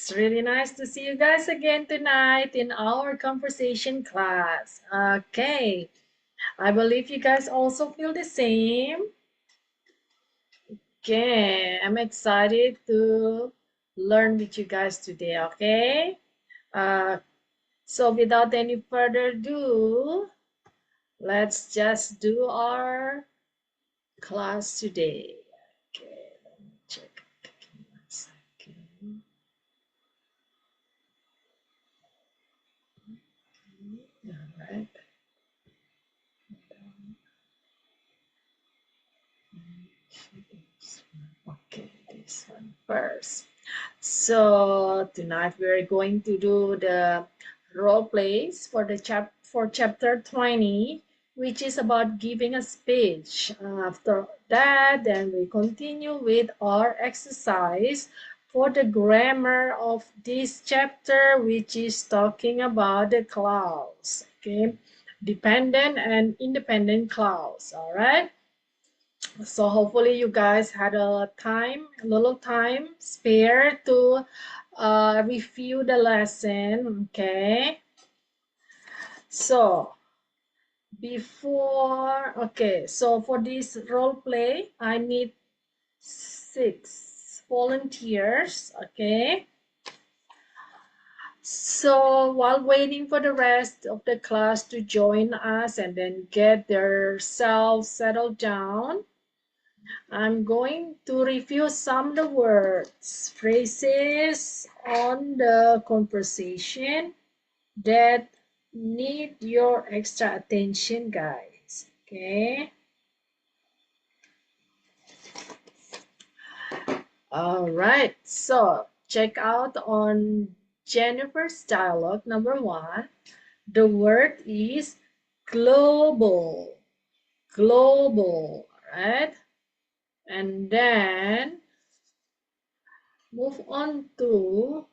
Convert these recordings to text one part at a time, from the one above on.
It's really nice to see you guys again tonight in our conversation class. Okay, I believe you guys also feel the same. Okay, I'm excited to learn with you guys today, okay? Uh, so without any further ado, let's just do our class today. Okay, let me check. Give me 1 second. All right. Okay, this one first. So tonight we're going to do the role plays for the chapter 20, which is about giving a speech. After that, then we continue with our exercise for the grammar of this chapter, which is talking about the clause. Okay, dependent and independent clause. All right. So hopefully you guys had a little time spare to review the lesson, okay? So so for this role play, I need 6 volunteers, okay? So while waiting for the rest of the class to join us and then get their selves settled down, I'm going to review some of the words, phrases on the conversation that need your extra attention, guys. Okay. All right. So check out on Jennifer's dialogue number 1. The word is global. Global. All right. And then move on to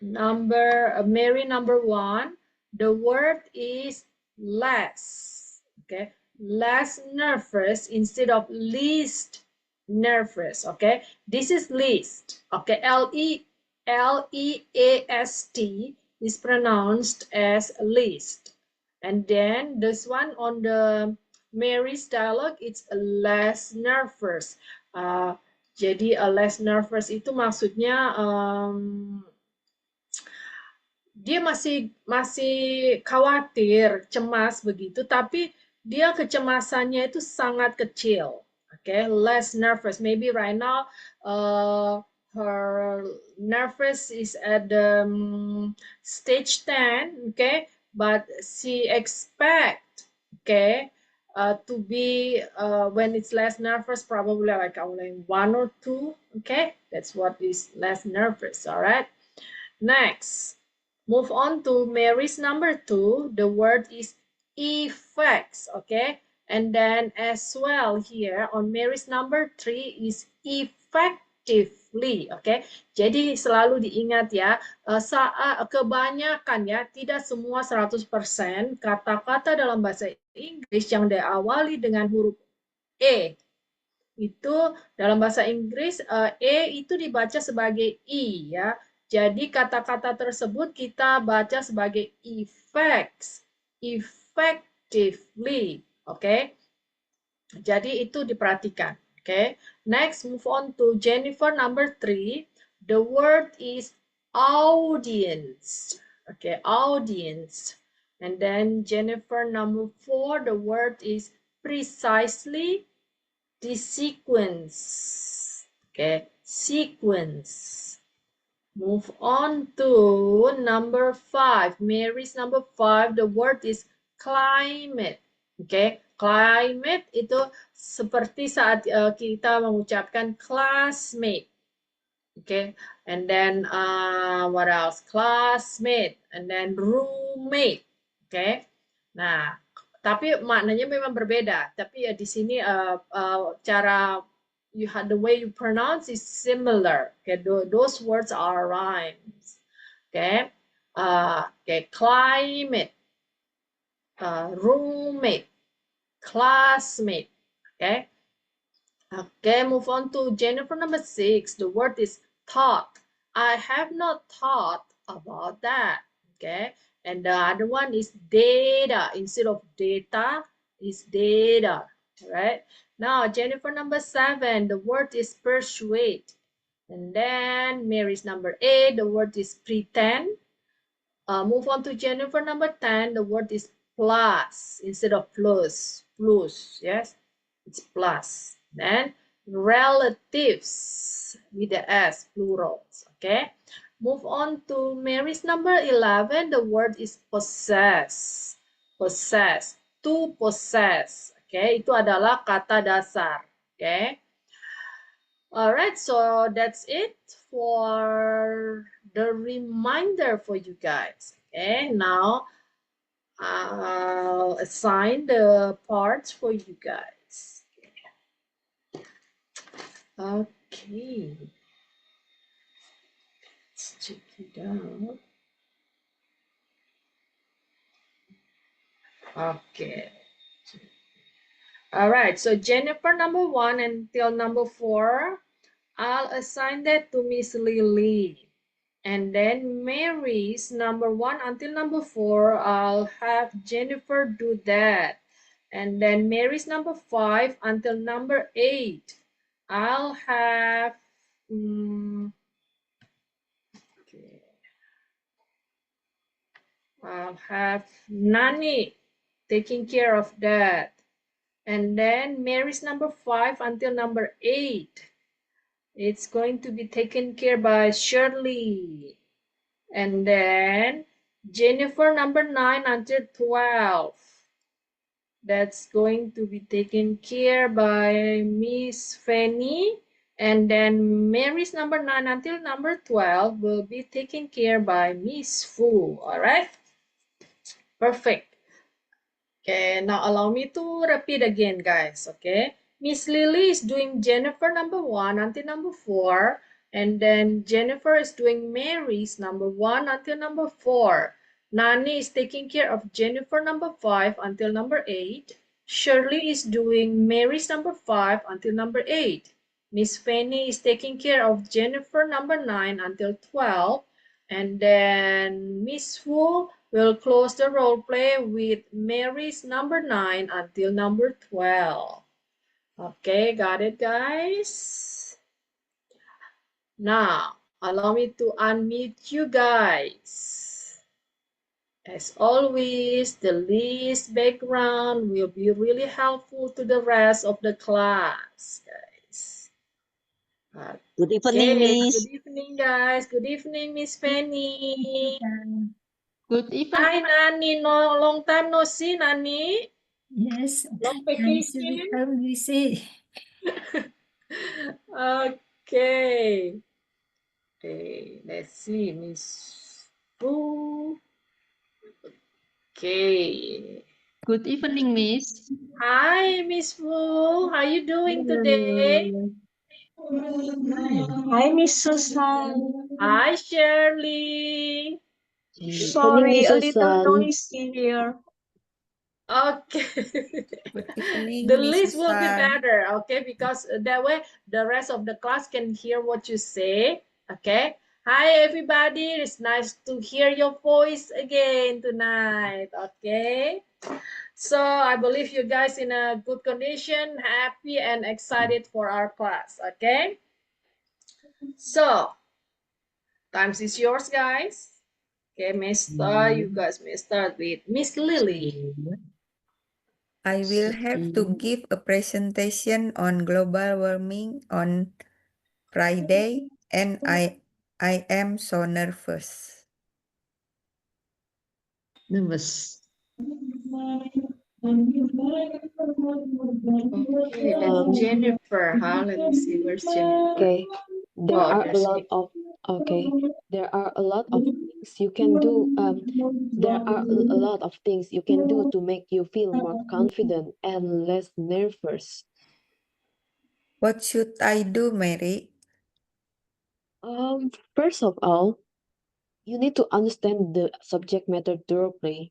Mary number 1. The word is less. Okay, less nervous instead of least nervous. Okay, this is least. Okay, Least is pronounced as least. And then this one on the Mary's dialogue, it's less nervous. Jadi less nervous itu maksudnya dia masih khawatir, cemas begitu, tapi dia kecemasannya itu sangat kecil. Okay, less nervous. Maybe right now her nervous is at the stage 10, okay, but she expect, okay, to be when it's less nervous, probably like only 1 or 2, okay, that's what is less nervous. All right, next. Move on to Mary's number 2. The word is effects, okay? And then as well here on Mary's number 3 is effectively, okay? Jadi selalu diingat ya, kebanyakan ya, tidak semua 100% kata-kata dalam bahasa Inggris yang diawali dengan huruf E. Itu dalam bahasa Inggris E itu dibaca sebagai I ya. Jadi kata-kata tersebut kita baca sebagai effects, effectively, oke? Okay? Jadi itu diperhatikan, oke? Okay? Next, move on to Jennifer number 3. The word is audience, okay? Audience. And then Jennifer number 4, the word is precisely, the sequence, okay? Sequence. Move on to number 5. Mary's number 5. The word is climate. Okay, climate itu seperti saat kita mengucapkan classmate. Okay, and then what else? Classmate, and then roommate. Okay, nah, tapi maknanya memang berbeda. Tapi di sini cara the way you pronounce is similar. Okay, those words are rhymes. Okay, okay, climate, roommate, classmate. Okay, Okay, move on to Jennifer number 6. The word is thought. I have not thought about that. Okay, and the other one is data. Instead of data, is data. Right? Now, Jennifer number 7. The word is persuade. And then Mary's number 8. The word is pretend. Move on to Jennifer number 10. The word is plus instead of plus. Plus, yes, it's plus. Then relatives with the S, plurals. Okay. Move on to Mary's number 11. The word is possess. Possess. To possess. Okay. Itu adalah kata dasar. Okay. All right, so that's it for the reminder for you guys. Okay, now I'll assign the parts for you guys. Okay, let's check it out. Okay. All right, so Jennifer number 1 until number 4, I'll assign that to Miss Lily. And then Mary's number 1 until number 4, I'll have Jennifer do that. And then Mary's number 5 until number 8, I'll have okay, I'll have Nani taking care of that. And then Mary's number 5 until number 8, it's going to be taken care by Shirley. And then Jennifer number 9 until 12. That's going to be taken care by Miss Fanny. And then Mary's number 9 until number 12 will be taken care by Miss Fu. All right? Perfect. Okay, now allow me to repeat again, guys. Okay. Miss Lily is doing Jennifer number 1 until number 4. And then Jennifer is doing Mary's number 1 until number 4. Nani is taking care of Jennifer number 5 until number 8. Shirley is doing Mary's number 5 until number 8. Miss Fanny is taking care of Jennifer number 9 until 12. And then Miss Fu will close the role play with Mary's number 9 until number 12. Okay, got it, guys? Now, allow me to unmute you guys. As always, the list background will be really helpful to the rest of the class, guys. Good evening, Miss. Good evening, guys. Good evening, Miss Fanny. Good evening. Hi, Nani. No, long time no see, Nani. Yes, Long nice to vacation. be see. Okay. Okay, let's see, Miss Fu. Okay. Good evening, Miss. Hi, Miss Fu. How you doing today? Hi, Miss Susan. Hi, Shirley. Sorry, a little noisy here. Okay. Good evening, The Miss list will be Susan. better, okay? Because that way the rest of the class can hear what you say, okay? Hi, everybody. It's nice to hear your voice again tonight, okay? So I believe you guys in a good condition, happy and excited for our class, okay? So, times is yours, guys. Okay, you guys may start with Miss Lily. I will have to give a presentation on global warming on Friday, and I am so nervous. Nervous. Okay, that's Jennifer, huh? Let me see, where's Jennifer? Okay, there Oh, are a there's lot of there are a lot of things you can do. There are a lot of things you can do to make you feel more confident and less nervous. What should I do, Mary? First of all, you need to understand the subject matter thoroughly.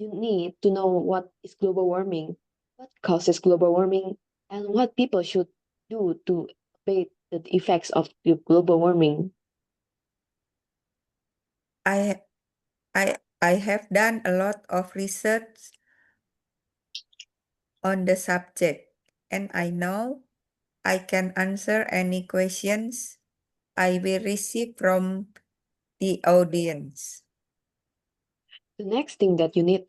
You need to know what is global warming, what causes global warming, and what people should do to abate the effects of the global warming? I have done a lot of research on the subject, and I know I can answer any questions I will receive from the audience. The next thing that you need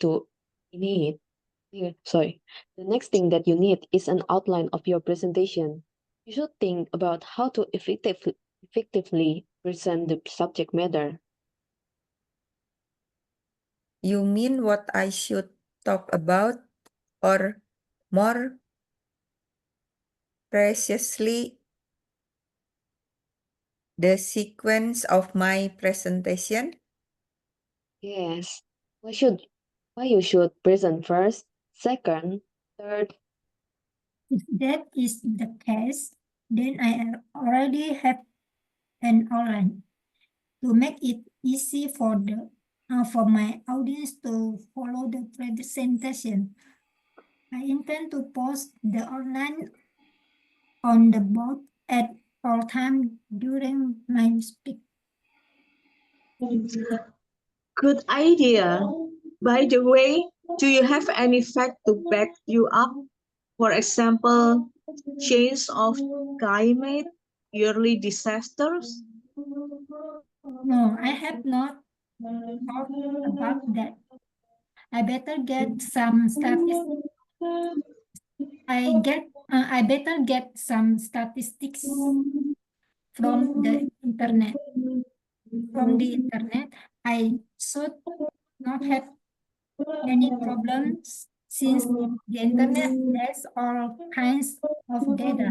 is an outline of your presentation. You should think about how to effectively present the subject matter. You mean what I should talk about, or more precisely, the sequence of my presentation? Yes. Why you should present first, second, third. If that is the case, then I already have an outline to make it easy for my audience to follow the presentation. I intend to post the outline on the board at all times during my speech. Good idea. By the way, do you have any fact to back you up? For example, change of climate, yearly disasters? No, I have not thought about that. I better get some statistics. I better get some statistics from the internet. From the internet, I should not have any problems since the internet has all kinds of data.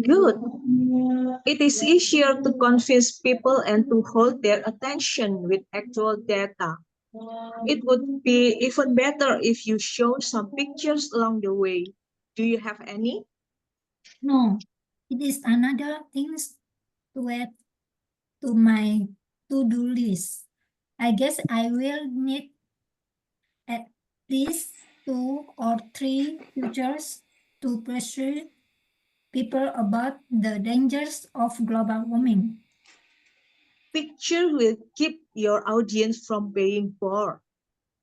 Good. It is easier to convince people and to hold their attention with actual data. It would be even better if you showed some pictures along the way. Do you have any? No, it is another thing to add to my to-do list. I guess I will need at least 2 or 3 pictures to persuade people about the dangers of global warming. Picture will keep your audience from being bored.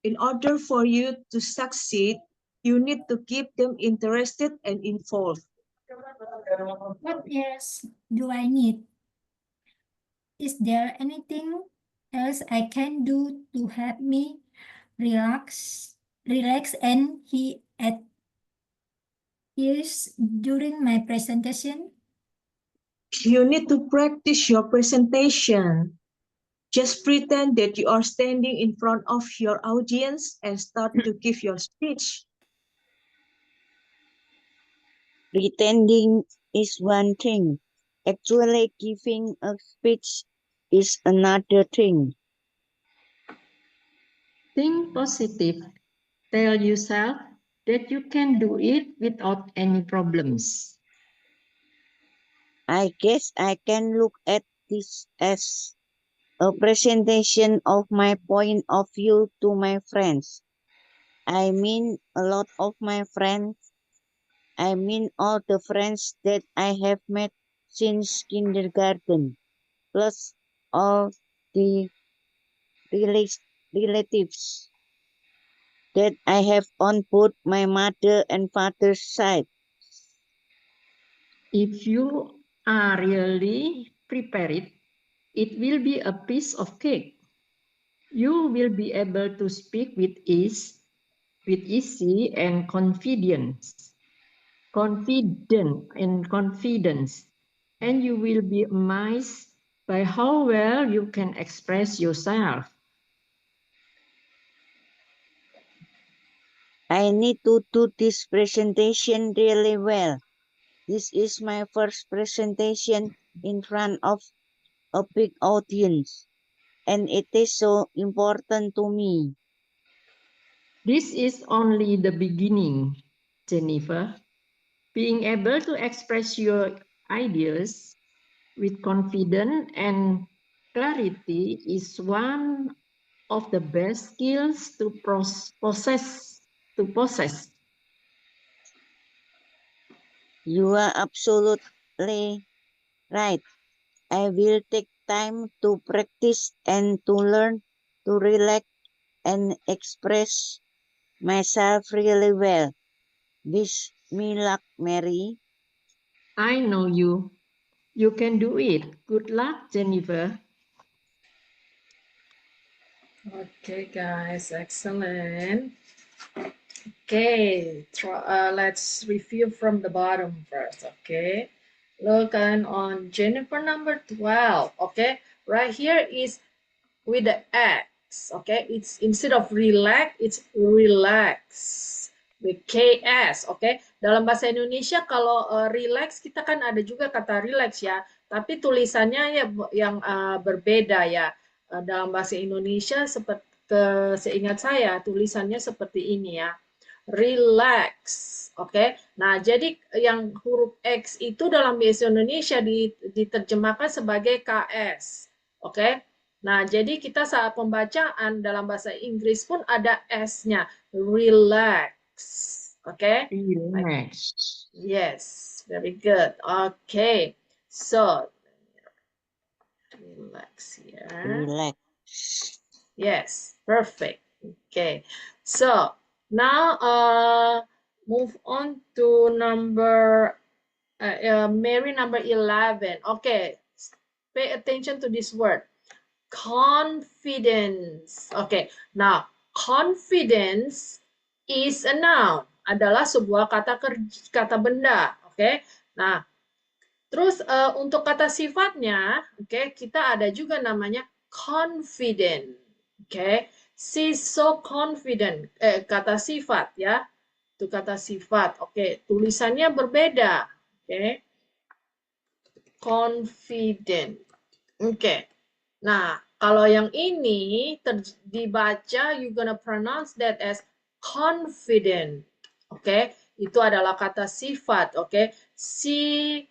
In order for you to succeed, you need to keep them interested and involved. What else do I need? Is there anything else I can do to help me relax and he at ease during my presentation? You need to practice your presentation. Just pretend that you are standing in front of your audience and start to give your speech. Pretending is one thing. Actually giving a speech is another thing. Think positive. Tell yourself that you can do it without any problems. I guess I can look at this as a presentation of my point of view to my friends. I mean a lot of my friends. I mean all the friends that I have met since kindergarten, plus all the relatives that I have on both my mother and father's side. If you are really prepared, it will be a piece of cake. You will be able to speak with ease and confidence, and you will be amazed by how well you can express yourself. I need to do this presentation really well. This is my first presentation in front of a big audience, and it is so important to me. This is only the beginning, Jennifer. Being able to express your ideas with confidence and clarity is one of the best skills to possess. You are absolutely right. I will take time to practice and to learn to relax and express myself really well. Wish me luck, Mary. I know you. You can do it. Good luck, Jennifer. Okay, guys, excellent. Okay, let's review from the bottom first. Okay, look on Jennifer number 12. Okay, right here is with the X. Okay, it's instead of relax, it's relax with KS. Okay, dalam bahasa Indonesia kalau relax kita kan ada juga kata relax ya, tapi tulisannya ya yang berbeda ya. Dalam bahasa Indonesia seperti seingat saya tulisannya seperti ini ya. Relax. Oke. Nah, jadi yang huruf X itu dalam bahasa Indonesia diterjemahkan sebagai KS. Oke. Nah, jadi kita saat pembacaan dalam bahasa Inggris pun ada S-nya. Relax. Oke. Relax. Yes, very good. Okay. So, relax here. Relax. Yes, perfect. Okay, so now move on to Mary number 11. Okay, pay attention to this word, confidence. Okay, now confidence is a noun, adalah sebuah kata benda. Okay, nah terus untuk kata sifatnya, okay, kita ada juga namanya confident. Okay, she's so confident. Kata sifat ya, itu kata sifat. Oke, tulisannya berbeda. Oke, confident. Oke, nah kalau yang ini dibaca, you gonna pronounce that as confident. Oke, itu adalah kata sifat. Oke, she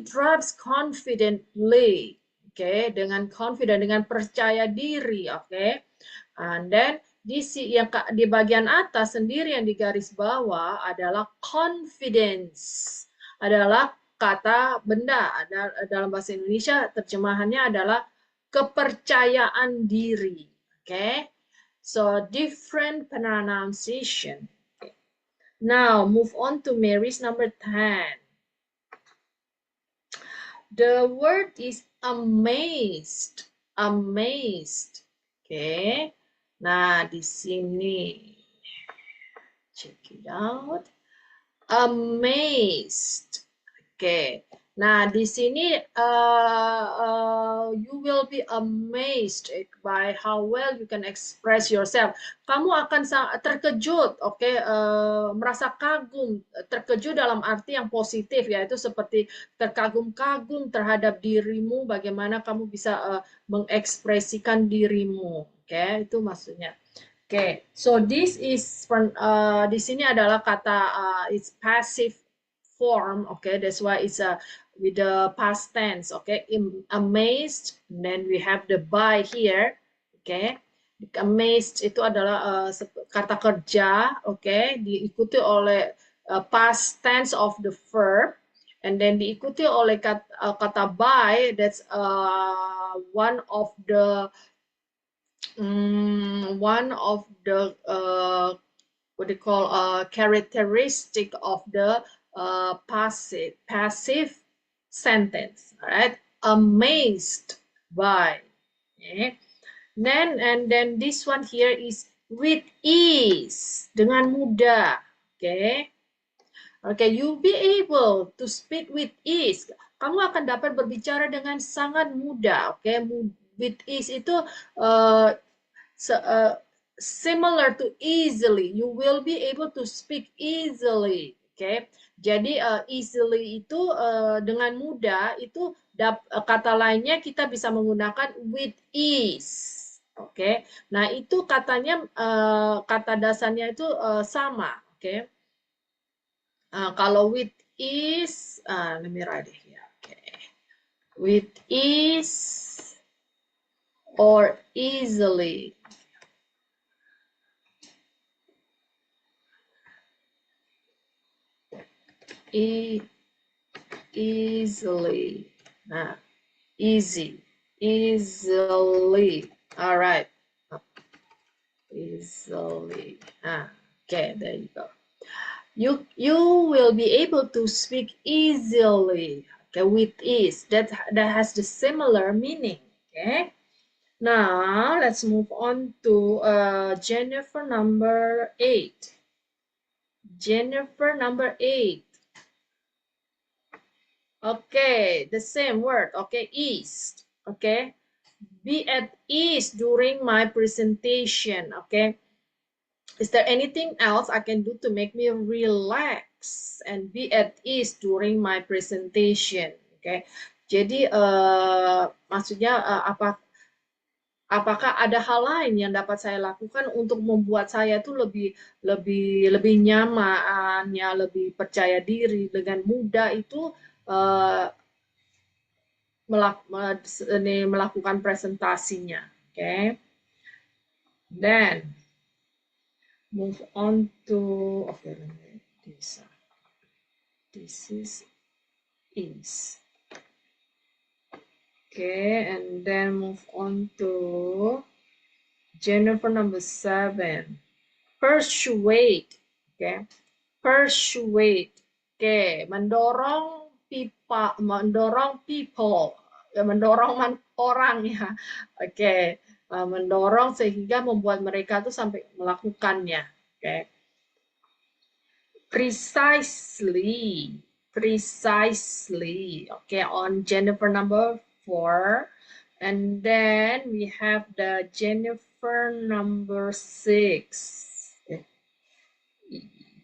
drives confidently. Oke, dengan confident, dengan percaya diri. Oke, and then di bagian atas sendiri yang di garis bawah adalah confidence, adalah kata benda. Dalam bahasa Indonesia terjemahannya adalah kepercayaan diri. Okay, so different pronunciation. Okay. Now move on to Mary's number 10. The word is amazed. Amazed. Oke. Nah, di sini check it out. Amazed. Oke. Nah, di sini you will be amazed by how well you can express yourself. Kamu akan terkejut, oke, merasa kagum, terkejut dalam arti yang positif, yaitu seperti terkagum-kagum terhadap dirimu, bagaimana kamu bisa mengekspresikan dirimu, oke, itu maksudnya. Oke, so this is di sini adalah kata it's passive form, okay, that's why it's with the past tense, okay, amazed, and then we have the by here, okay. Amazed itu adalah kata kerja, okay, diikuti oleh past tense of the verb, and then diikuti oleh kata by, that's one of the what they call characteristic of the passive sentence. All right, amazed by. Okay. And then this one here is with ease, dengan mudah. Okay. Okay, you'll be able to speak with ease. Kamu akan dapat berbicara dengan sangat mudah. Okay, with ease itu similar to easily. You will be able to speak easily. Okay, jadi easily itu dengan mudah itu kata lainnya kita bisa menggunakan with ease. Oke, okay. Nah itu katanya kata dasarnya itu sama. Oke, okay. Kalau with ease, let me write it here. Okay, with ease or easily. Easily. Easy. Easily. All right. Easily. Okay, there you go. You will be able to speak easily. Okay, with ease. That has the similar meaning. Okay. Now let's move on to Jennifer number 8. Jennifer number 8. Okay, the same word. Okay, ease. Okay, be at ease during my presentation. Okay, is there anything else I can do to make me relax and be at ease during my presentation? Okay, jadi maksudnya apakah ada hal lain yang dapat saya lakukan untuk membuat saya tuh lebih nyaman, ya, lebih percaya diri dengan mudah itu melakukan presentasinya. Okay, then move on to this is ease. Okay, and then move on to Jennifer number 7. Persuade. Okay, persuade. Okay, mendorong people, ya, mendorong orang, ya. Oke, mendorong sehingga membuat mereka tuh sampai melakukannya. Oke, precisely. Okay, on Jennifer number 4. And then we have the Jennifer number 6. Okay.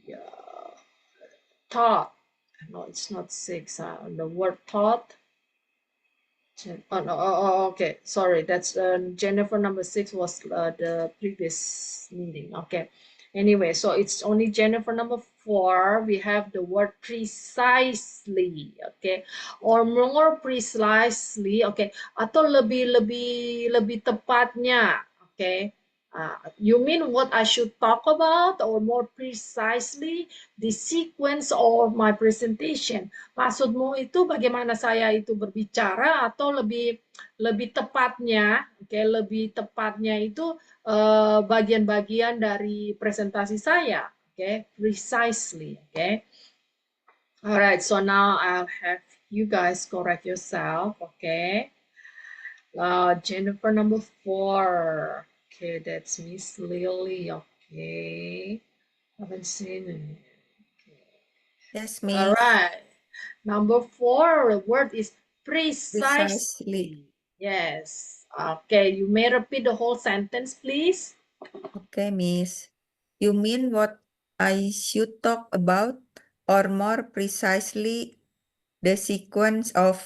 Yeah. Thought. No, it's not 6. The word thought. Oh, no, okay. Sorry, that's Jennifer number 6 was the previous meeting. Okay. Anyway, so it's only Jennifer number 4. We have the word precisely. Okay, or more precisely. Okay, atau lebih tepatnya. Okay. You mean what I should talk about, or more precisely the sequence of my presentation? Maksudmu itu bagaimana saya itu berbicara, atau lebih tepatnya, lebih tepatnya itu bagian-bagian dari presentasi saya, precisely, Alright, so now I'll have you guys correct yourself, Jennifer number 4. Okay, that's Miss Lily. Okay, haven't seen it. Yes, Miss. All right. Number 4, the word is precisely. Yes. Okay, you may repeat the whole sentence, please. Okay, Miss. You mean what I should talk about, or more precisely, the sequence of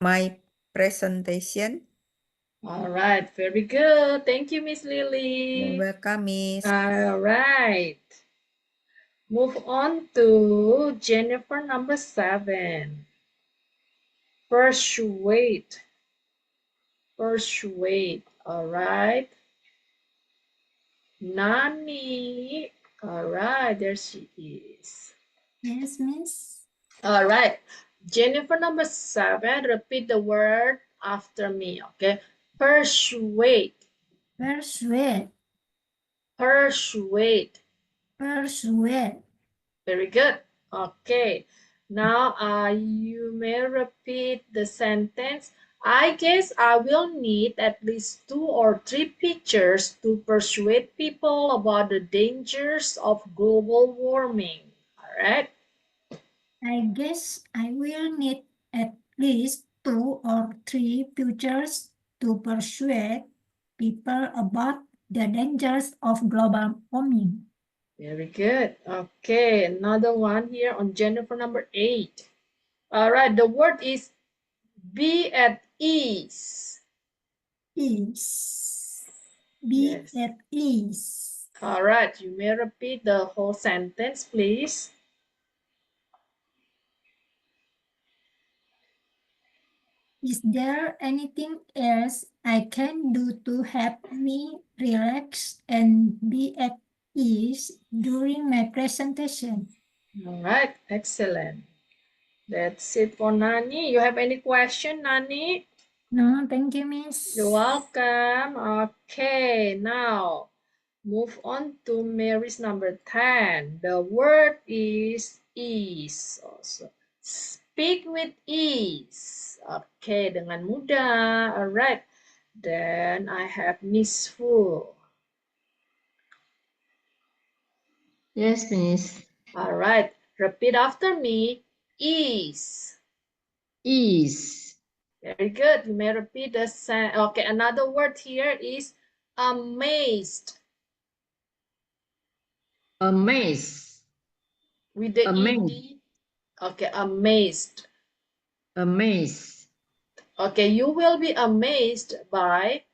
my presentation? All right, very good. Thank you, Miss Lily. You're welcome, Miss. All right. Move on to Jennifer number 7. Persuade. Persuade. All right. Nani. All right, there she is. Yes, Miss. All right. Jennifer number 7, repeat the word after me, okay? Persuade. Persuade. Persuade. Persuade. Very good. Okay. Now you may repeat the sentence. I guess I will need at least 2 or 3 pictures to persuade people about the dangers of global warming. All right. I guess I will need at least 2 or 3 pictures to persuade people about the dangers of global warming. Very good. Okay, another one here on Jennifer number 8. All right, the word is be at ease. Ease. Be Yes. at ease. All right, you may repeat the whole sentence, please. Is there anything else I can do to help me relax and be at ease during my presentation? All right, excellent. That's it for Nani. You have any question, Nani? No, thank you, Miss. You're welcome. Okay, now move on to Mary's number 10. The word is ease. Also, speak with ease. Okay, dengan mudah. Alright. Then I have Miss Fu. Yes, Miss. Alright, repeat after me. Ease. Ease. Very good. You may repeat the same. Okay, another word here is amazed. Amazed. With the Amazed. ed. Okay, amazed. Amazed. Okay, you will be amazed by.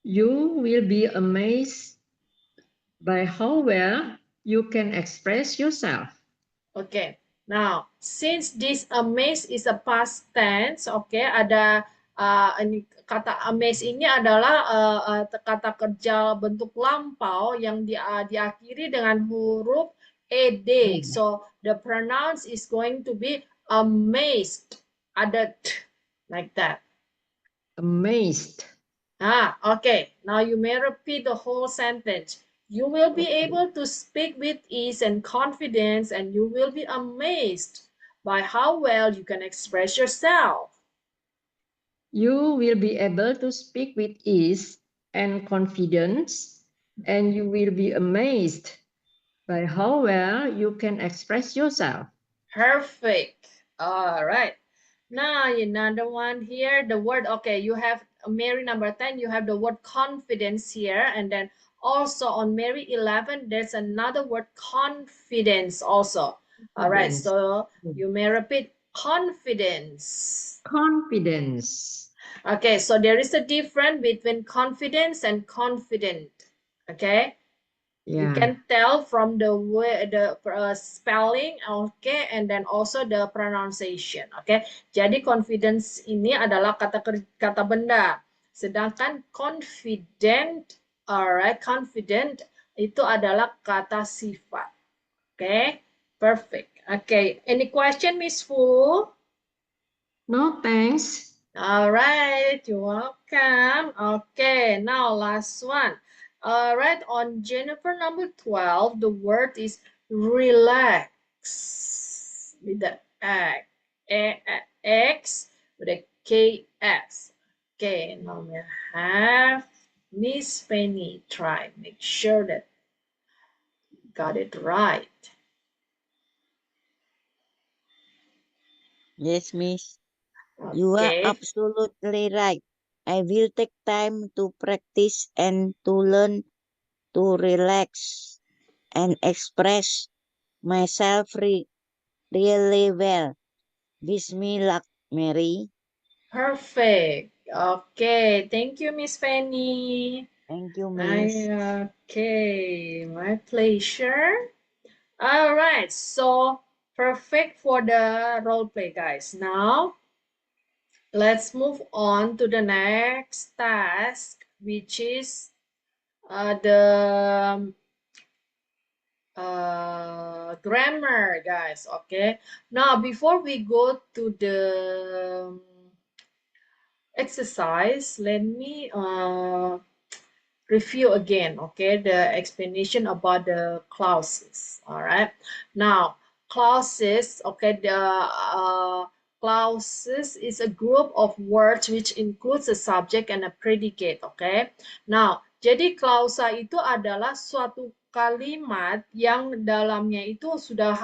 You will be amazed by how well you can express yourself. Okay, now since this amazed is a past tense, okay, ada ini kata amazed ini adalah kata kerja bentuk lampau yang diakhiri dengan huruf ed. So the pronoun is going to be amazed. Ada t like that. Amazed. Okay. Now you may repeat the whole sentence. You will be Okay. able to speak with ease and confidence, and you will be amazed by how well you can express yourself. You will be able to speak with ease and confidence, and you will be amazed by how well you can express yourself. Perfect. All right. Now another one here, the word, okay, you have Mary number 10, you have the word confidence here, and then also on Mary 11, there's another word confidence also. All right, Confidence. so you may repeat confidence. Confidence. Okay, so there is a difference between confidence and confident. Okay. You Yeah. can tell from the way the spelling, okay, and then also the pronunciation, okay. Jadi confidence ini adalah kata benda, sedangkan confident, alright, confident itu adalah kata sifat. Okay, perfect. Okay, any question, Miss Fu? No, thanks. All right, you're welcome. Okay, now last one. All right, on Jennifer number 12, the word is relax with the X with a KS. Okay, now we have Miss Penny try. Make sure that you got it right. Yes, Miss. You are Okay. absolutely right. I will take time to practice and to learn to relax and express myself really well. Wish me luck, Mary. Perfect. Okay, thank you, Miss Penny. Thank you, Miss. Okay, my pleasure. All right, so perfect for the role play, guys. Now, let's move on to the next task, which is the grammar, guys. Okay. Now, before we go to the exercise, let me review again, okay, the explanation about the clauses. All right, now clauses, okay, the clauses is a group of words which includes a subject and a predicate. Okay, now jadi klausa itu adalah suatu kalimat yang dalamnya itu sudah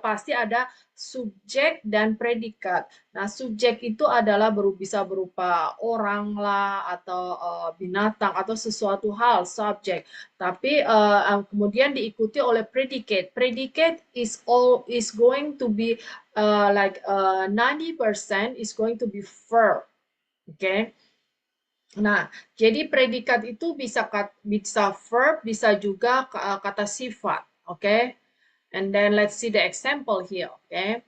pasti ada subjek dan predikat. Nah, subjek itu adalah bisa berupa orang lah atau binatang atau sesuatu hal, subjek. Tapi kemudian diikuti oleh predicate. Predicate is going to be like 90% is going to be verb. Okay. Nah, jadi predikat itu bisa verb, bisa juga kata sifat. Okay. And then let's see the example here. Okay.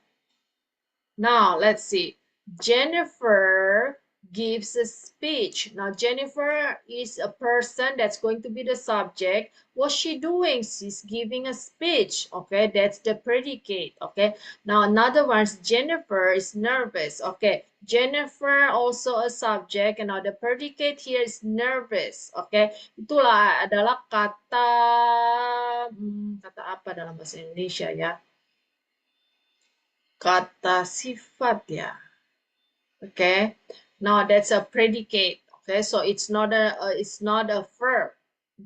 Now, let's see. Jennifer gives a speech. Now, Jennifer is a person that's going to be the subject. What's she doing? She's giving a speech. Okay, that's the predicate. Okay, now another one is Jennifer is nervous. Okay, Jennifer also a subject, and now the predicate here is nervous. Okay, itulah adalah kata kata apa dalam bahasa Indonesia ya? Kata sifat ya. Okay, now that's a predicate. Okay, so it's not a verb.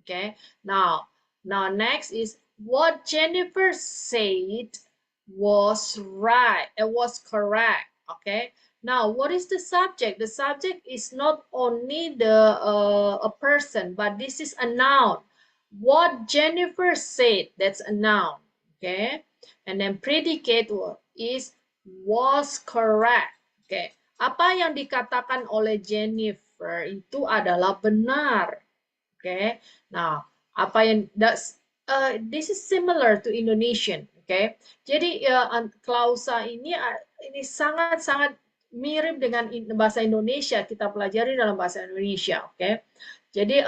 Okay, now next is what Jennifer said was right. It was correct. Okay, now what is the subject? The subject is not only a person, but this is a noun. What Jennifer said, that's a noun. Okay, and then predicate is was correct. Okay, apa yang dikatakan oleh Jennifer itu adalah benar. Okay, now apa yang this is similar to Indonesian. Okay, jadi klausa ini sangat-sangat mirip dengan bahasa Indonesia, kita pelajari dalam bahasa Indonesia. Okay, jadi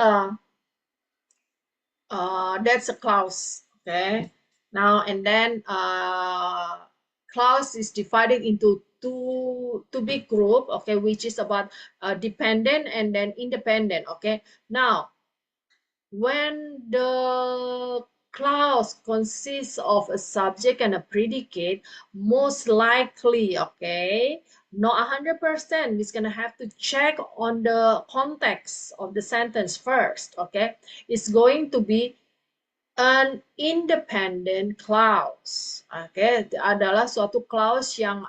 that's a clause. Okay, now and then clause is divided into two big group, okay, which is about dependent and then independent. Okay, now when the clause consists of a subject and a predicate, most likely, okay, not 100%, we're gonna have to check on the context of the sentence first. Okay, it's going to be an independent clause. Oke, adalah suatu clause yang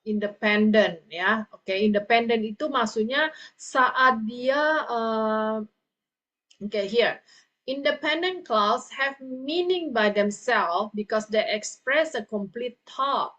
independent ya. Oke, independent itu maksudnya saat dia here. Independent clause have meaning by themselves because they express a complete thought.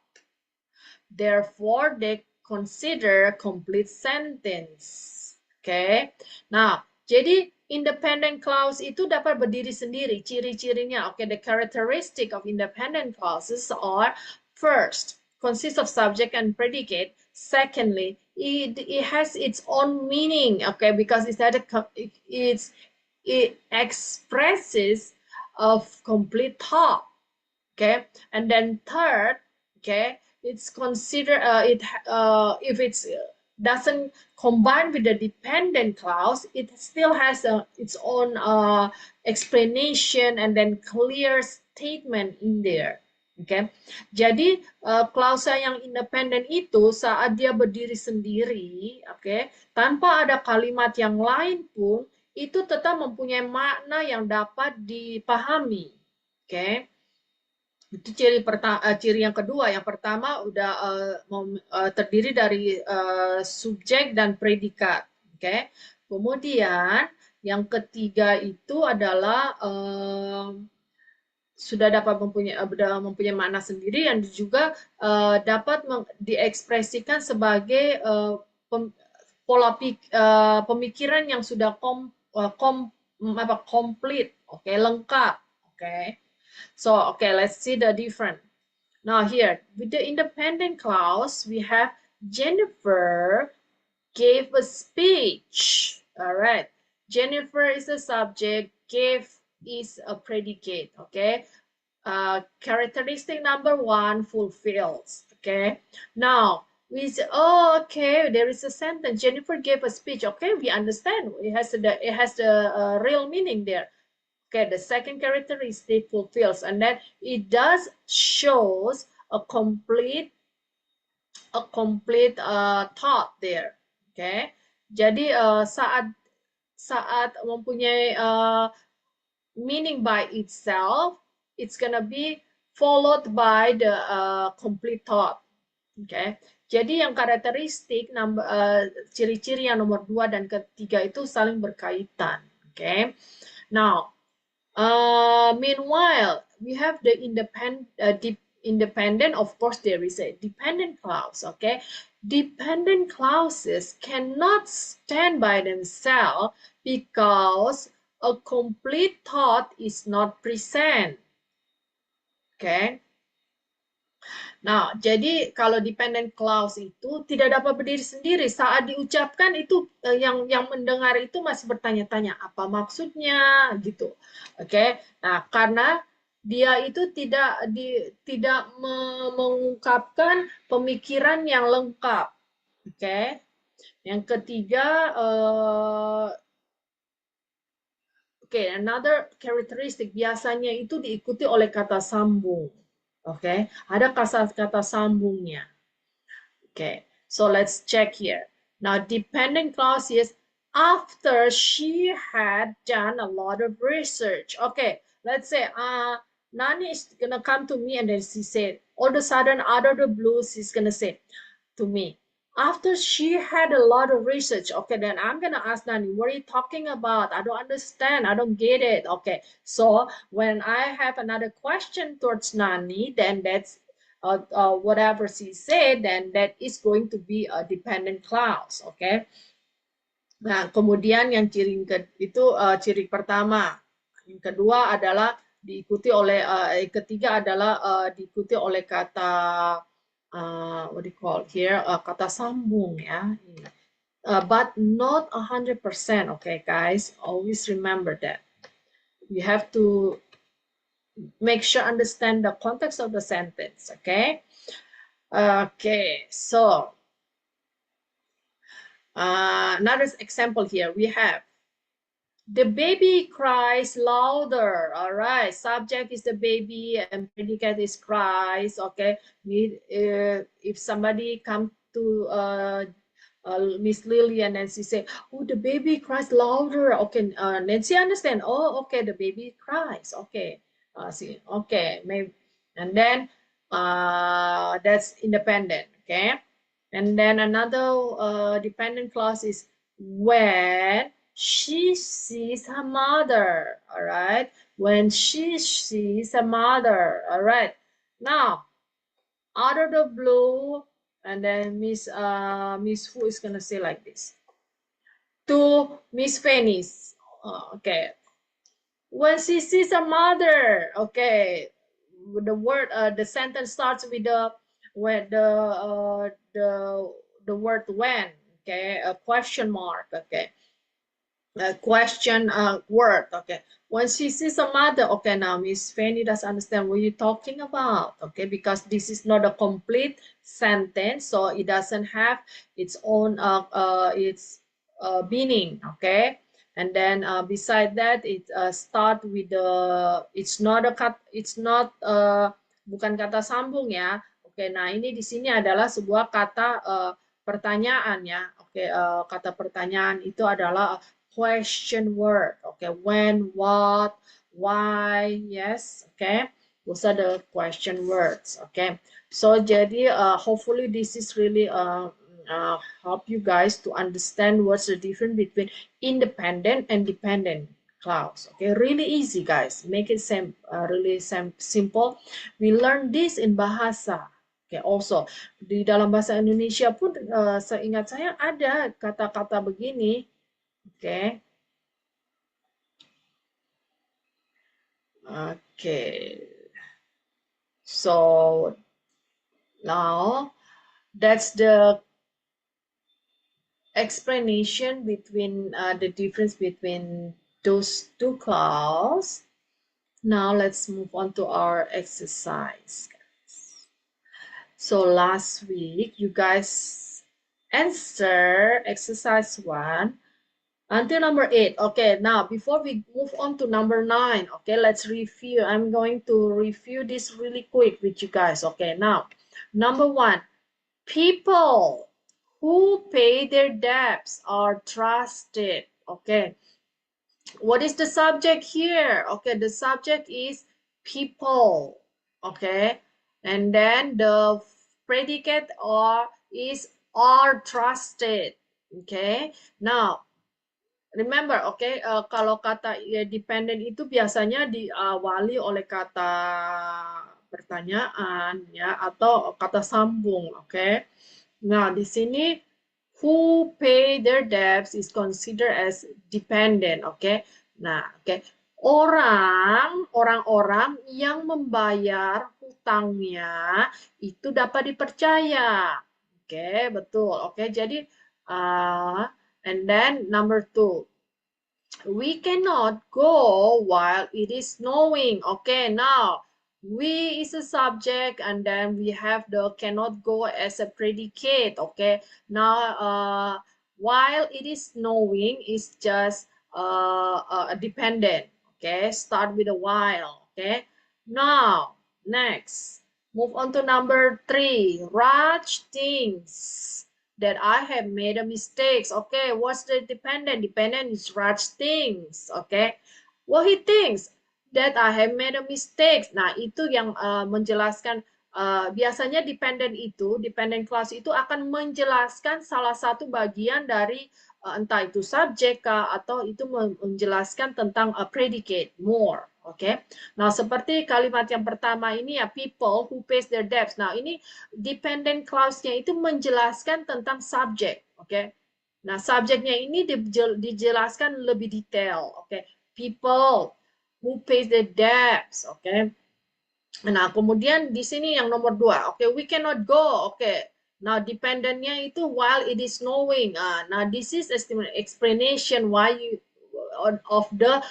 Therefore, they consider a complete sentence. Oke. Nah, jadi independent clause itu dapat berdiri sendiri, ciri-cirinya. Okay, the characteristic of independent clauses are first, consists of subject and predicate. Secondly, it has its own meaning, okay, because it expresses of complete thought, okay. And then third, okay, it's considered if it's doesn't combine with the dependent clause, it still has its own explanation and then clear statement in there. Okay, jadi klausa yang independen itu saat dia berdiri sendiri, okay, tanpa ada kalimat yang lain pun itu tetap mempunyai makna yang dapat dipahami. Okay. Itu ciri yang kedua. Yang pertama udah terdiri dari subjek dan predikat. Okay. Kemudian yang ketiga itu adalah sudah dapat mempunyai makna sendiri dan juga dapat diekspresikan sebagai pola pemikiran yang sudah komplit, okay, lengkap, okay. So, okay, let's see the difference. Now here, with the independent clause, we have Jennifer gave a speech. All right. Jennifer is a subject, gave is a predicate, okay. Characteristic number one, fulfills, okay. Now, we say, oh, okay, there is a sentence. Jennifer gave a speech. Okay, we understand. It has the real meaning there. Okay, the second characteristic fulfills, and then it does shows a complete thought there. Okay, jadi saat mempunyai meaning by itself, it's gonna be followed by the complete thought. Okay, jadi yang karakteristik ciri-ciri yang nomor 2 dan ketiga itu saling berkaitan. Okay, now. Meanwhile, we have the independent, of course, there is a dependent clause, okay? Dependent clauses cannot stand by themselves because a complete thought is not present, okay? Nah, jadi kalau dependent clause itu tidak dapat berdiri sendiri. Saat diucapkan itu yang mendengar itu masih bertanya-tanya apa maksudnya gitu. Oke. Nah, karena dia itu tidak mengungkapkan pemikiran yang lengkap. Oke. Yang ketiga another characteristic biasanya itu diikuti oleh kata sambung. Oke, ada kata sambungnya. Okay, so let's check here. Now, dependent clause is after she had done a lot of research. Okay, let's say Nani is gonna come to me and then she said, all of a sudden, out of the blue, she's gonna say to me, after she had a lot of research, okay, then I'm gonna ask Nani, what are you talking about? I don't understand. I don't get it. Okay, so when I have another question towards Nani, then that's whatever she said, then that is going to be a dependent clause. Okay. Nah, kemudian yang ciri itu ciri pertama. Yang kedua adalah diikuti oleh ketiga adalah diikuti oleh kata what do you call here, kata sambung ya. But not 100%. Okay, guys, always remember that. You have to make sure understand the context of the sentence. Okay. Okay, so another example here we have the baby cries louder. All right, subject is the baby and predicate is cries. Okay, if somebody come to Miss Lily and then she say, oh, the baby cries louder. Okay, Nancy understand. Oh, okay, the baby cries. Okay, see, okay, maybe, and then that's independent. Okay, and then another dependent clause is when she sees her mother. All right, when she sees her mother. All right, now out of the blue, and then Miss Fu is gonna say like this to Miss Fanny's. Okay, when she sees her mother. Okay, the word the sentence starts with the the word when. Okay, a question mark. Okay, a question word. Okay, when she sees a mother. Okay, now Miss Fanny doesn't understand what you're talking about. Okay, because this is not a complete sentence, so it doesn't have its own meaning. Okay, and then beside that it start with the it's not bukan kata sambung ya. Oke, nah ini di sini adalah sebuah kata pertanyaan ya. Oke, kata pertanyaan itu adalah question word. Okay, when, what, why, yes. Okay, those are the question words. Okay, so jadi hopefully this is really help you guys to understand what's the difference between independent and dependent clause. Okay, really easy guys, make it really simple. We learn this in bahasa. Okay, also di dalam bahasa Indonesia pun seingat saya ada kata-kata begini. Okay. Okay. So now that's the explanation between the difference between those two clauses. Now let's move on to our exercise. So last week you guys answer exercise 1 until number 8. Okay, now before we move on to number 9, okay, let's review. I'm going to review this really quick with you guys. Okay, now number 1, people who pay their debts are trusted. Okay, what is the subject here? Okay, the subject is people. Okay, and then the predicate is are trusted. Okay, now remember, okay, kalau kata dependent itu biasanya diawali oleh kata pertanyaan ya atau kata sambung, okay. Nah, di sini who pay their debts is considered as dependent, okay. Nah, okay. Orang-orang yang membayar hutangnya itu dapat dipercaya. Oke, betul. Oke, jadi and then number 2. We cannot go while it is snowing. Okay, now we is a subject and then we have the cannot go as a predicate. Okay, now while it is snowing is just a dependent. Okay, start with a while. Okay, now next move on to number 3. Raj thinks that I have made a mistakes. Okay, what's the dependent? Dependent is Raj thinks. Okay, well he thinks that I have made a mistakes. Nah itu yang menjelaskan. Biasanya dependent clause itu akan menjelaskan salah satu bagian dari entah itu subjek kah atau itu menjelaskan tentang predicate more. Oke, nah seperti kalimat yang pertama ini ya, people who pays their debts. Nah ini dependent clause-nya itu menjelaskan tentang subjek. Oke, nah subjeknya ini dijelaskan lebih detail. Oke, people who pays their debts. Oke, nah kemudian di sini yang nomor 2. Oke, we cannot go. Oke, nah dependentnya itu while it is snowing. Nah this is explanation why you of the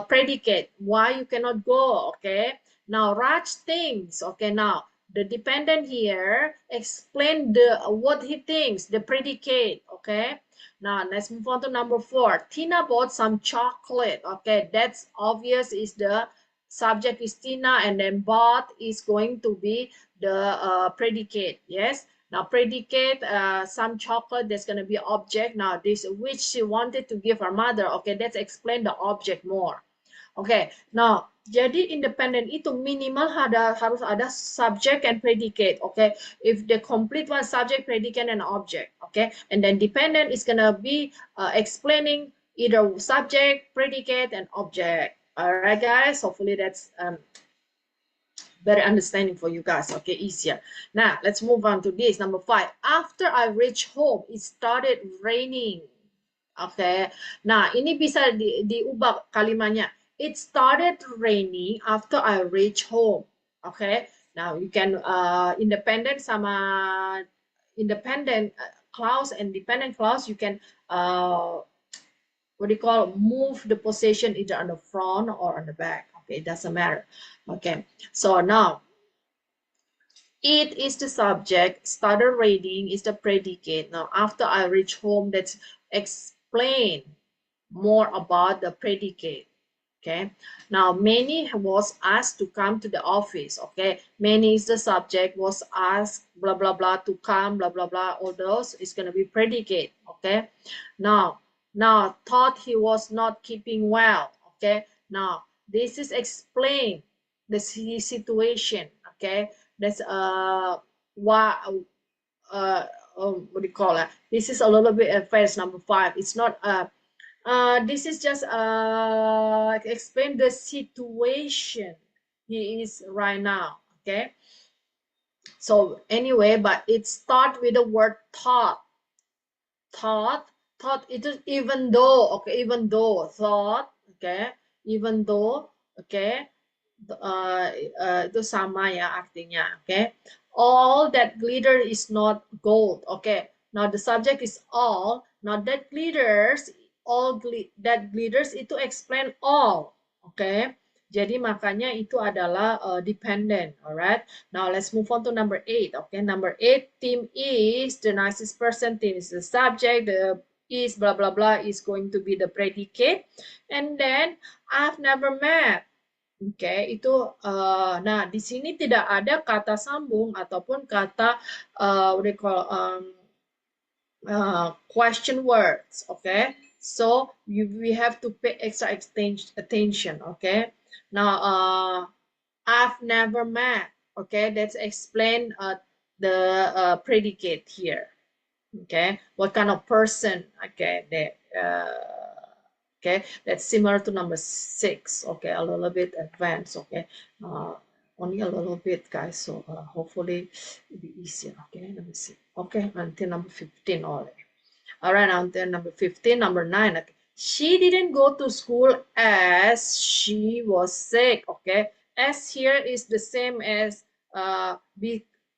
predicate, why you cannot go. Okay, now Raj thinks. Okay, now the dependent here explain what he thinks, the predicate. Okay, now let's move on to number 4. Tina bought some chocolate. Okay, that's obvious, is the subject is Tina, and then bought is going to be the predicate. Yes, now predicate some chocolate, that's going to be object. Now this which she wanted to give her mother. Okay, let's explain the object more. Okay, now jadi independent itu minimal harus ada subject and predicate. Okay, if the complete one subject, predicate, and object. Okay, and then dependent is gonna be explaining either subject, predicate, and object. All right, guys. Hopefully that's better understanding for you guys. Okay, easier. Now let's move on to this number 5. After I reached home, it started raining. Okay, nah ini bisa diubah kalimatnya. It started raining after I reached home. Okay, now you can independent sama independent clause and dependent clause, you can what do you call, move the possession either on the front or on the back. Okay, it doesn't matter. Okay, so now it is the subject, started raining is the predicate. Now after I reach home, let's explain more about the predicate. Okay, now Manny was asked to come to the office. Okay, Manny is the subject, was asked blah blah blah to come blah blah blah, all those is going to be predicate. Okay, now thought he was not keeping well. Okay, now this is explain the situation. Okay, that's what do you call it? This is a little bit advanced, number 5. It's not this is just explain the situation he is right now. Okay, so anyway, but it start with the word thought. Thought it is even though. Okay, even though, thought. Okay, even though. Okay, itu sama ya artinya. Okay, all that glitter is not gold. Okay, now the subject is all. Now that glitters, that glitters itu explain all. Okay, jadi makanya itu adalah dependent. Alright, now let's move on to number 8. Okay, number 8, Tim is the nicest person. Tim is the subject, the is blah blah blah is going to be the predicate, and then I've never met. Oke, itu nah di sini tidak ada kata sambung ataupun kata what do you call question words. Okay, so we have to pay extra attention. Okay, now I've never met. Okay, let's explain the predicate here. Okay, what kind of person? Okay, okay, that's similar to number 6. Okay, a little bit advanced. Okay, only a little bit, guys. So hopefully it'll be easier. Okay, let me see. Okay, until number 15 already. All right, until number 15, number 9. Okay, she didn't go to school as she was sick. Okay, as here is the same as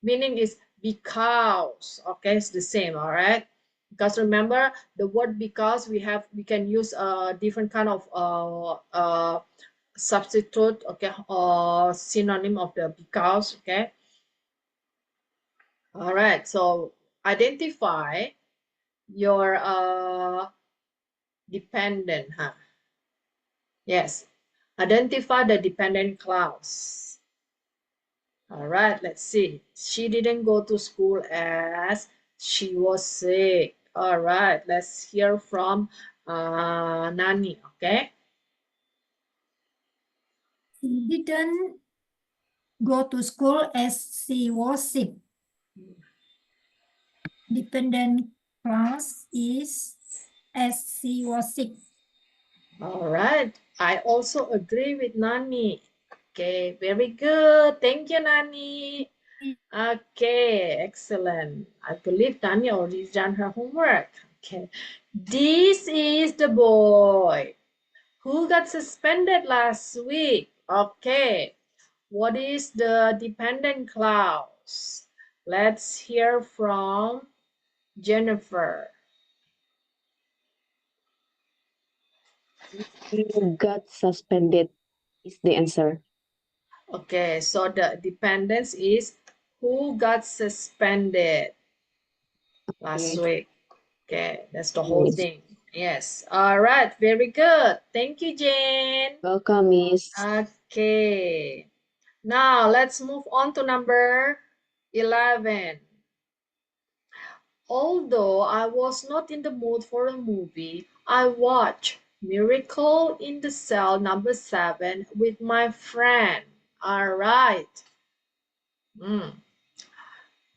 meaning is because. Okay, it's the same. All right. Because remember the word because we can use a different kind of substitute, okay, or synonym of the because. Okay. All right. So identify your dependent. Huh? Yes. Identify the dependent clause. All right, let's see. She didn't go to school as she was sick. All right, let's hear from Nani, okay? She didn't go to school as she was sick. Dependent clause is as she was sick. All right, I also agree with Nani. Okay, very good. Thank you, Nani. Okay, excellent. I believe Nani already done her homework. Okay, this is the boy who got suspended last week. Okay, what is the dependent clause? Let's hear from Jennifer. You got suspended is the answer. Okay, so the dependence is who got suspended last Okay. week. Okay, that's the whole Yes. thing. Yes. All right, very good. Thank you, Jane. Welcome, Miss. Okay. Now let's move on to number 11. Although I was not in the mood for a movie, I watched Miracle in the Cell number 7 with my friend. All right.